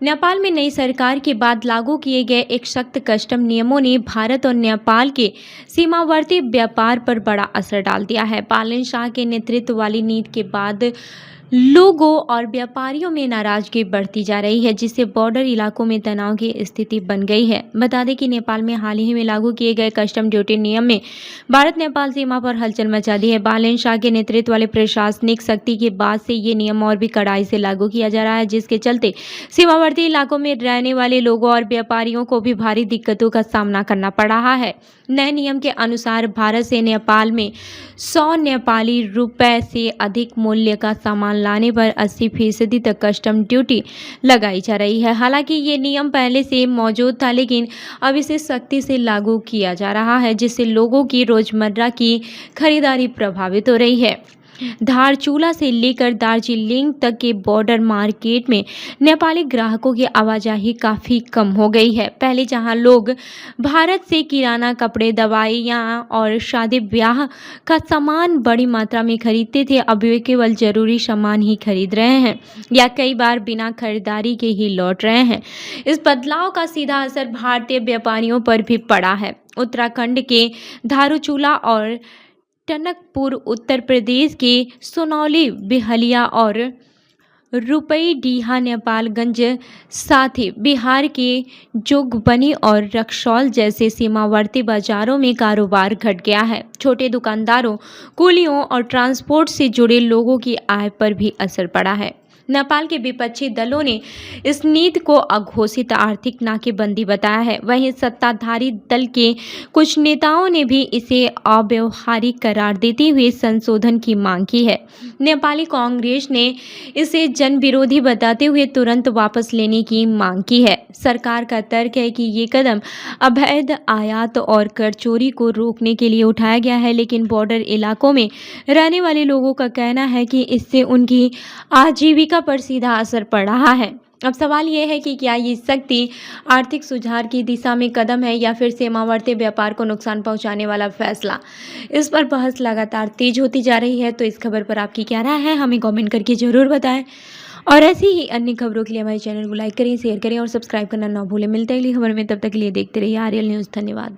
नेपाल में नई सरकार के बाद लागू किए गए एक सख्त कस्टम नियमों ने भारत और नेपाल के सीमावर्ती व्यापार पर बड़ा असर डाल दिया है। पालन शाह के नेतृत्व वाली नीति के बाद लोगों और व्यापारियों में नाराजगी बढ़ती जा रही है, जिससे बॉर्डर इलाकों में तनाव की स्थिति बन गई है। बता दें कि नेपाल में हाल ही में लागू किए गए कस्टम ड्यूटी नियम में भारत नेपाल सीमा पर हलचल मचा दी है। बालन शाह के नेतृत्व वाले प्रशासनिक शक्ति के बाद से ये नियम और भी कड़ाई से लागू किया जा रहा है, जिसके चलते सीमावर्ती इलाकों में रहने वाले लोगों और व्यापारियों को भी भारी दिक्कतों का सामना करना पड़ रहा है। नए नियम के अनुसार भारत से नेपाल में 100 नेपाली रुपए से अधिक मूल्य का सामान लाने पर 80% तक कस्टम ड्यूटी लगाई जा रही है। हालांकि ये नियम पहले से मौजूद था, लेकिन अब इसे सख्ती से लागू किया जा रहा है, जिससे लोगों की रोजमर्रा की खरीदारी प्रभावित हो रही है। धारचूला से लेकर दार्जिलिंग तक के बॉर्डर मार्केट में नेपाली ग्राहकों की आवाजाही काफ़ी कम हो गई है। पहले जहां लोग भारत से किराना, कपड़े, दवाइयां और शादी ब्याह का सामान बड़ी मात्रा में खरीदते थे, अब वे केवल ज़रूरी सामान ही खरीद रहे हैं या कई बार बिना खरीदारी के ही लौट रहे हैं। इस बदलाव का सीधा असर भारतीय व्यापारियों पर भी पड़ा है। उत्तराखंड के धारूचूला और टनकपुर, उत्तर प्रदेश के सोनौली, बिहलिया और रुपईडीहा, नेपालगंज, साथ ही बिहार के जोगबनी और रक्सौल जैसे सीमावर्ती बाजारों में कारोबार घट गया है। छोटे दुकानदारों, कुलियों और ट्रांसपोर्ट से जुड़े लोगों की आय पर भी असर पड़ा है। नेपाल के विपक्षी दलों ने इस नीति को अघोषित आर्थिक नाकेबंदी बताया है। वहीं सत्ताधारी दल के कुछ नेताओं ने भी इसे अव्यावहारिक करार देते हुए संशोधन की मांग की है। नेपाली कांग्रेस ने इसे जन विरोधी बताते हुए तुरंत वापस लेने की मांग की है। सरकार का तर्क है कि ये कदम अवैध आयात और कर चोरी को रोकने के लिए उठाया गया है, लेकिन बॉर्डर इलाकों में रहने वाले लोगों का कहना है कि इससे उनकी आजीविका पर सीधा असर पड़ रहा है। अब सवाल ये है कि क्या ये सख्ती आर्थिक सुधार की दिशा में कदम है या फिर सीमावर्ती व्यापार को नुकसान पहुंचाने वाला फैसला। इस पर बहस लगातार तेज होती जा रही है। तो इस खबर पर आपकी क्या राय है, हमें कमेंट करके जरूर बताएं और ऐसी ही अन्य खबरों के लिए हमारे चैनल को लाइक करें, शेयर करें और सब्सक्राइब करना ना भूलें। मिलते हैं अगली खबर में, तब तक के लिए देखते रहिए आर्यल न्यूज़। धन्यवाद।